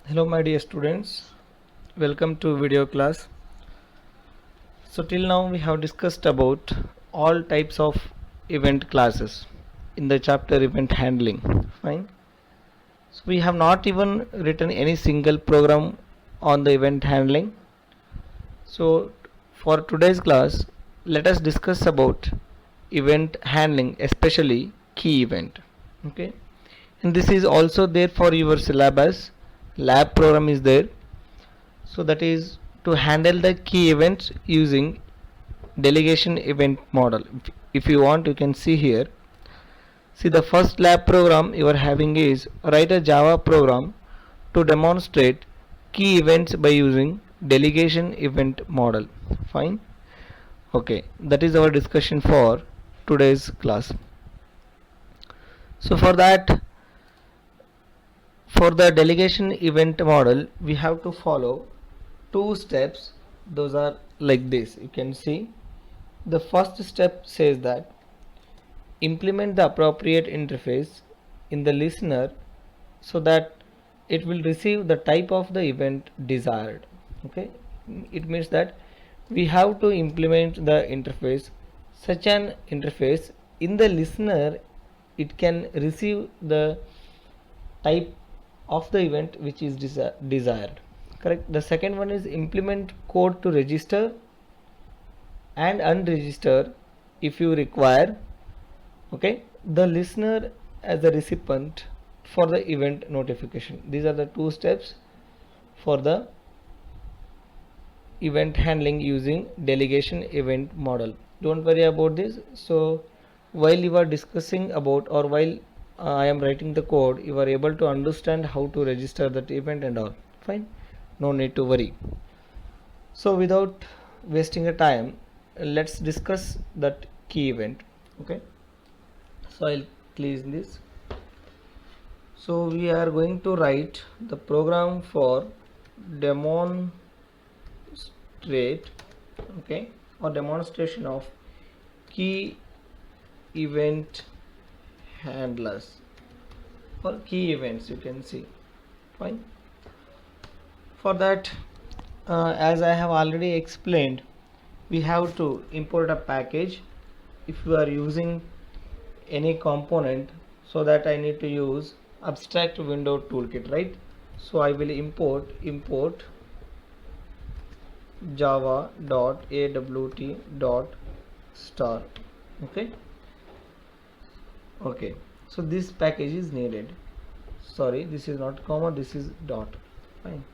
Hello my dear students, welcome to video class. So till now we have discussed about all types of event classes in the chapter event handling. Fine. So we have not even written any single program on the event handling. So for today's class, let us discuss about event handling, especially key event. Okay. And this is also there for your syllabus. Lab program is there. So that is to handle the key events using delegation event model. If you want, you can see here. See, the first lab program you are having is write a Java program to demonstrate key events by using delegation event model. Fine. Okay, that is our discussion for today's class. So for that, for the delegation event model, we have to follow two steps. Those are like this. You can see the first step says that implement the appropriate interface in the listener so that it will receive the type of the event desired. Okay, it means that we have to implement the interface, such an interface in the listener it can receive the type of the event which is desired. Correct. The second one is implement code to register and unregister if you require, okay, the listener as a recipient for the event notification. These are the two steps for the event handling using delegation event model. Don't worry about this. So while you are discussing about, or while I am writing the code, you are able to understand how to register that event and all. Fine, no need to worry. So without wasting a time, let's discuss that key event. Okay, so I'll close this. So we are going to write the program for demonstrate, okay, or demonstration of key event handlers or key events, you can see. Fine. For that, as I have already explained, we have to import a package if you are using any component. So that I need to use abstract window toolkit, right? So I will import java.awt.star. Okay, so this package is needed. Sorry, this is not comma, this is dot. Fine.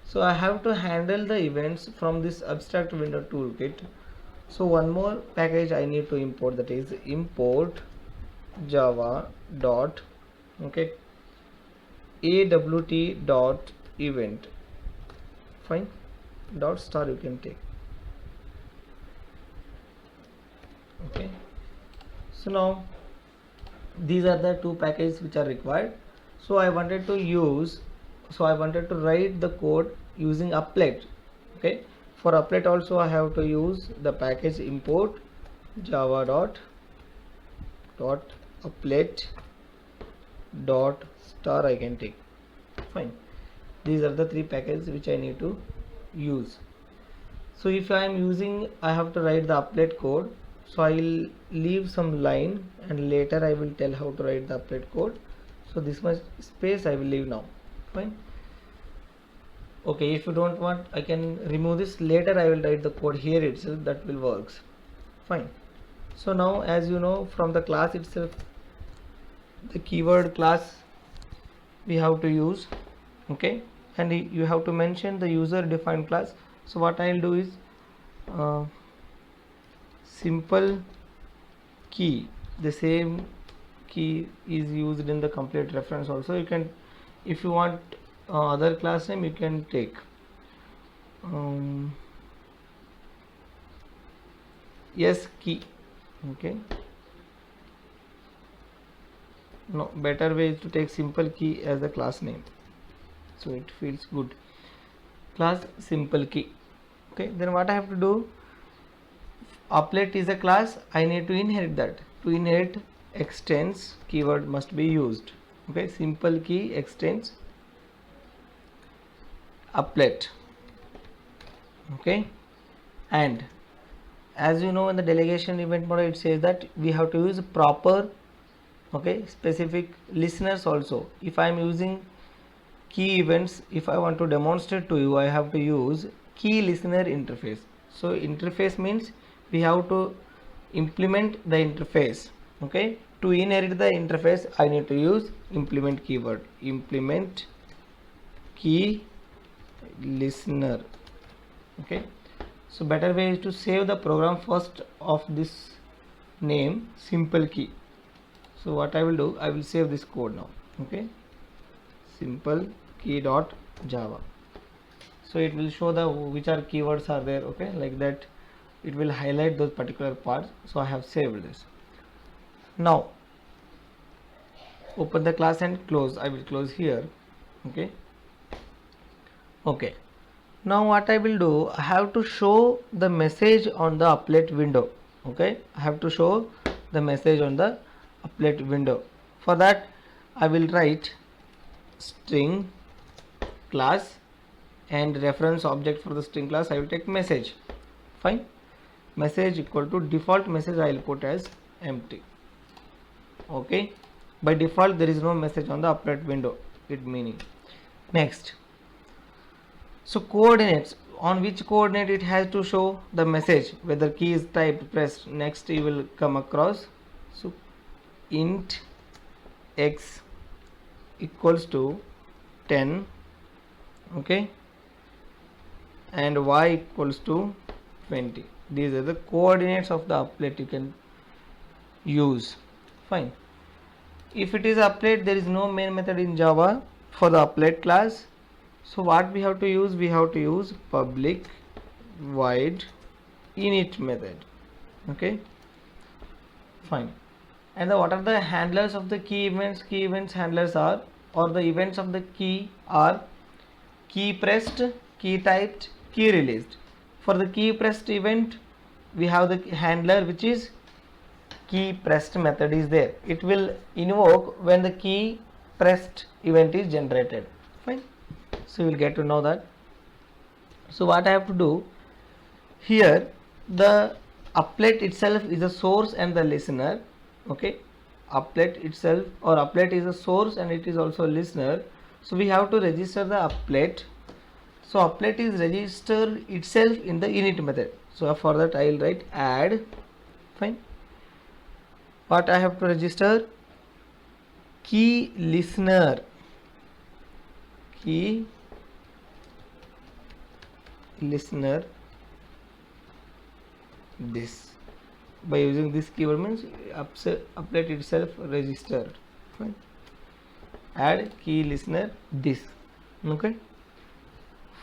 So I have to handle the events from this abstract window toolkit. So one more package I need to import, that is import java dot, okay, awt dot event. Fine, dot star you can take. Okay, so now these are the two packages which are required. So I wanted to write the code using applet. Okay, for applet also I have to use the package import java dot applet dot star I can take. Fine, these are the three packages which I need to use. So if I am using, I have to write the applet code, so I will leave some line and later I will tell how to write the applet code. So this much space I will leave now. Fine. Okay, if you don't want, I can remove this. Later I will write the code here itself, that will works. Fine. So now, as you know from the class itself, the keyword class we have to use, okay, and you have to mention the user defined class. So what I'll do is simple key, the same key is used in the complete reference also. You can, if you want other class name, you can take yes key. Okay, no, better way is to take simple key as the class name, so it feels good. Class simple key. Okay, then what I have to do, applet is a class, I need to inherit that. To inherit, extends keyword must be used. Okay, simple key extends applet. Okay, and as you know, in the delegation event model, it says that we have to use proper, okay, specific listeners also. If I am using key events, if I want to demonstrate to you, I have to use key listener interface. So interface means we have to implement the interface. Okay, to inherit the interface, I need to use implement keyword, implement key listener. Okay, so better way is to save the program first of this name simple key. So what I will do, I will save this code now. Okay, simple key dot java. So it will show the which are keywords are there. Okay, like that it will highlight those particular parts. So I have saved this. Now open the class and close. I will close here. Okay, okay, now what I will do, I have to show the message on the applet window. Okay, I have to show the message on the applet window. For that I will write string class and reference object for the string class I will take message. Fine, message equal to default message I will put as empty. Okay, by default there is no message on the applet window, it meaning. Next, so coordinates, on which coordinate it has to show the message, whether key is typed pressed. Next you will come across, so int x equals to 10, okay, and y equals to 20. These are the coordinates of the applet you can use. Fine, if it is applet, there is no main method in Java for the applet class. So what we have to use, we have to use public void init method. Okay, fine. And what are the handlers of the key events? Key events handlers are, or the events of the key are key pressed, key typed, key released. For the key pressed event, we have the handler which is key pressed method is there. It will invoke when the key pressed event is generated. Fine, so you will get to know that. So what I have to do here, the applet itself is a source and the listener. Okay, applet itself or applet is a source and it is also a listener. So we have to register the applet. So applet is registered itself in the init method. So for that I will write add. Fine, what I have to register, key listener, key listener this. By using this keyword means applet itself registered. Fine, add key listener this. Okay,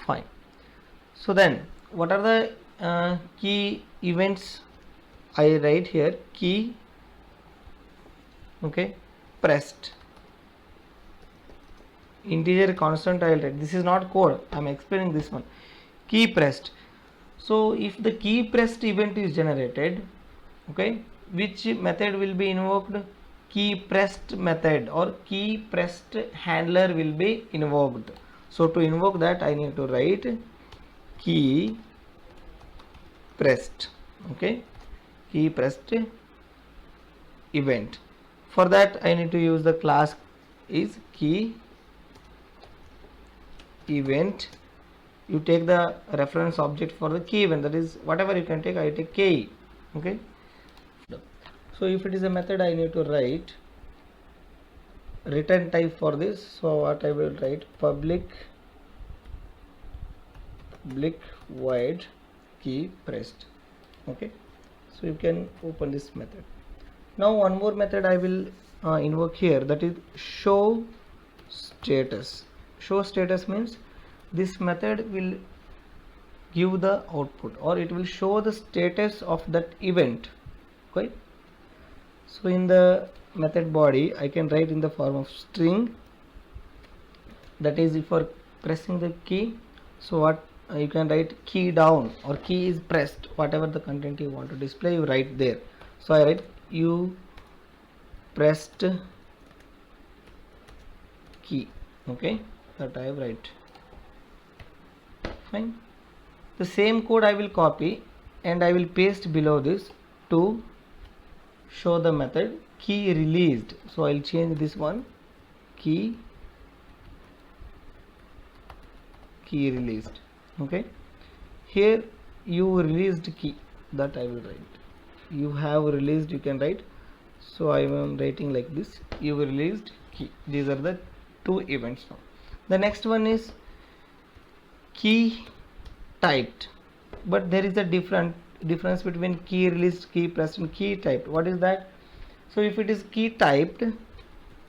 fine. So then what are the key events? I write here key, okay, pressed, integer constant I will write. This is not code, I am explaining this one. Key pressed. So if the key pressed event is generated, okay, which method will be invoked? Key pressed method or key pressed handler will be invoked. So to invoke that I need to write key pressed. Okay, key pressed event. For that I need to use the class is key event. You take the reference object for the key event, that is whatever you can take, I take key. Okay, so if it is a method I need to write return type for this. So what I will write, public void key pressed. Okay, so you can open this method. Now one more method I will invoke here, that is show status. Show status means this method will give the output or it will show the status of that event. Okay, so in the method body I can write in the form of string, that is for pressing the key. So what you can write key down or key is pressed, whatever the content you want to display you write there. So I write you pressed key. Okay, that I write. Fine. The same code I will copy and I will paste below this to show the method key released. So I'll change this one, key released. Okay, here you released key, that I will write. You have released, you can write. So I am writing like this, you released key. These are the two events. Now the next one is key typed, but there is a difference between key released, key pressed and key typed. What is that? So if it is key typed,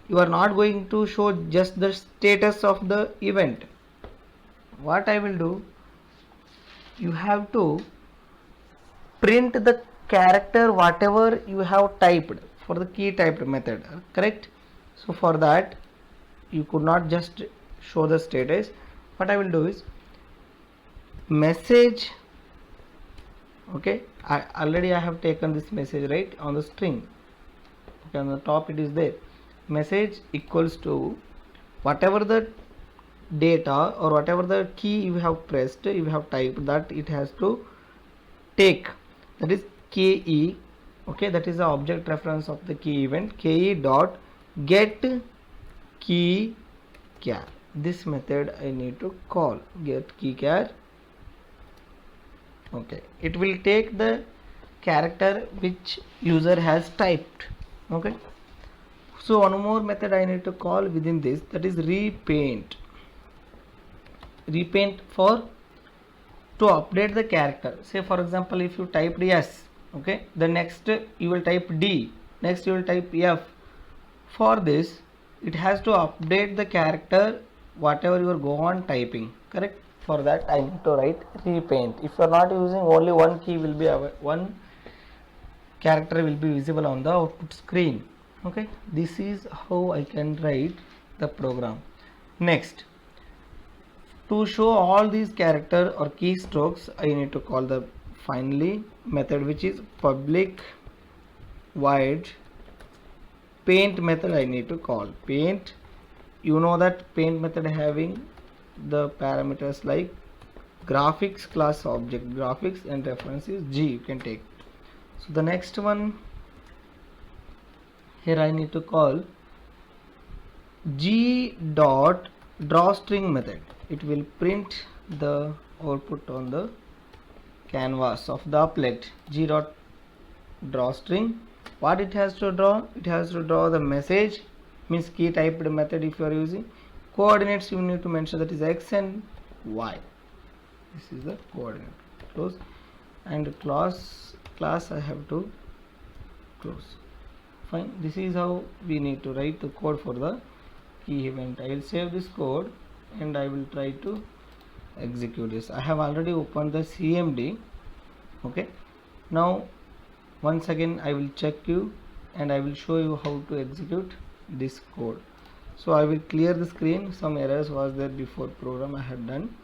you are not going to show just the status of the event. What I will do, you have to print the character whatever you have typed for the key typed method, correct? So for that you could not just show the status. What I will do is message. Okay, I have taken this message right on the string. Okay, on the top it is there, message equals to whatever the data or whatever the key you have pressed, you have typed, that it has to take, that is ke. Okay, that is the object reference of the key event, ke dot get key char. This method I need to call, get key char. Okay, it will take the character which user has typed. Okay, so one more method I need to call within this, that is repaint. For to update the character. Say for example, if you typed S, okay, the next you will type D, next you will type F. For this it has to update the character whatever you are go on typing, correct? For that I need to write repaint. If you are not using, only one key will be, one character will be visible on the output screen. Okay, this is how I can write the program. Next, to show all these character or keystrokes, I need to call the finally method which is public void paint method. I need to call paint. You know that paint method having the parameters like graphics class object, graphics, and reference is G, you can take. So the next one here I need to call G dot drawstring method. It will print the output on the canvas of the applet. G dot drawstring. What it has to draw? It has to draw the message, means key typed method if you are using. Coordinates you need to mention, that is X and Y. This is the coordinate. Close. And class I have to close. Fine. This is how we need to write the code for the key event. I will save this code and I will try to execute this. I have already opened the CMD. Okay, now once again I will check you and I will show you how to execute this code. So I will clear the screen, some errors was there before program I had done.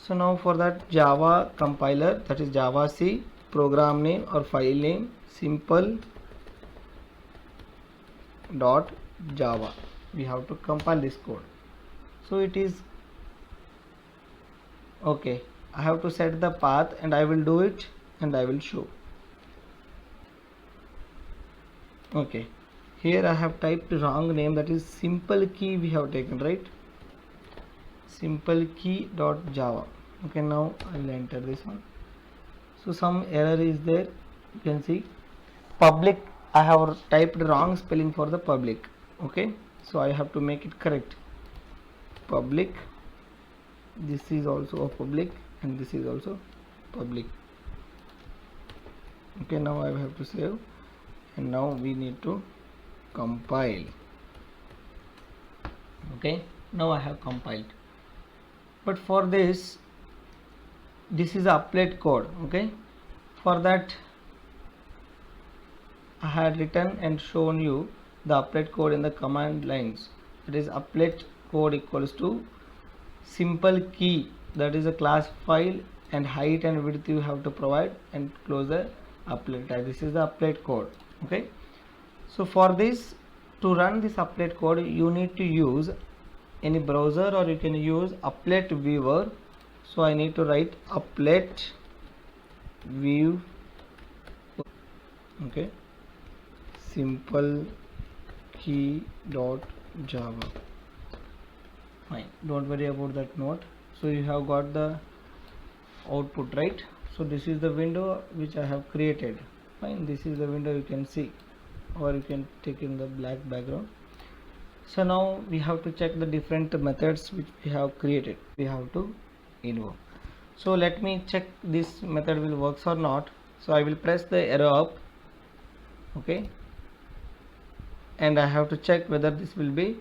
So now for that, Java compiler, that is Java C, program name or file name simple dot java. We have to compile this code. So it is okay. I have to set the path and I will do it and I will show. Okay, here I have typed wrong name, that is simple key we have taken, right? Simple key dot java. Okay, now I will enter this one. So some error is there, you can see public, I have typed wrong spelling for the public. Okay, so I have to make it correct. Public, this is also a public and this is also public. Okay, now I have to save and now we need to compile. Okay, now I have compiled, but for this is applet code. Okay, for that I had written and shown you the applet code in the command lines. That is applet code equals to simple key, that is a class file, and height and width you have to provide and close the applet tag. This is the applet code. Okay, so for this, to run this applet code you need to use any browser or you can use applet viewer. So I need to write applet view, okay, simple key dot java. Fine, don't worry about that note. So you have got the output, right? So this is the window which I have created. Fine, this is the window you can see, or you can take in the black background. So now we have to check the different methods which we have created. We have to invoke. So let me check this method will works or not. So I will press the arrow up, okay, and I have to check whether this will be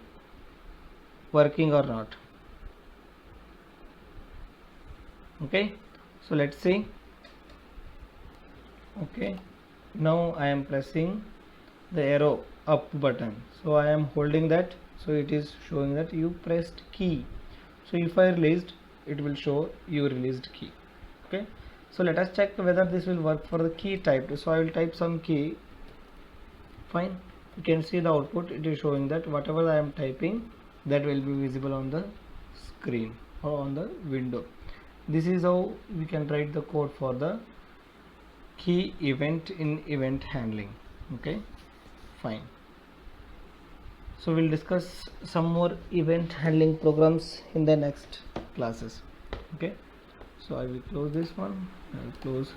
working or not. Okay, so let's see. Okay, now I am pressing the arrow up button, so I am holding that, so it is showing that you pressed key. So if I released, it will show you released key. Okay, so let us check whether this will work for the key type. So I will type some key. Fine, you can see the output. It is showing that whatever I am typing, that will be visible on the screen or on the window. This is how we can write the code for the key event in event handling. Okay, fine. So we'll discuss some more event handling programs in the next classes. Okay, so I will close this one. I will close.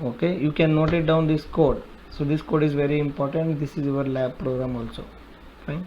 Okay, you can note it down this code. So this code is very important. This is your lab program also. Fine.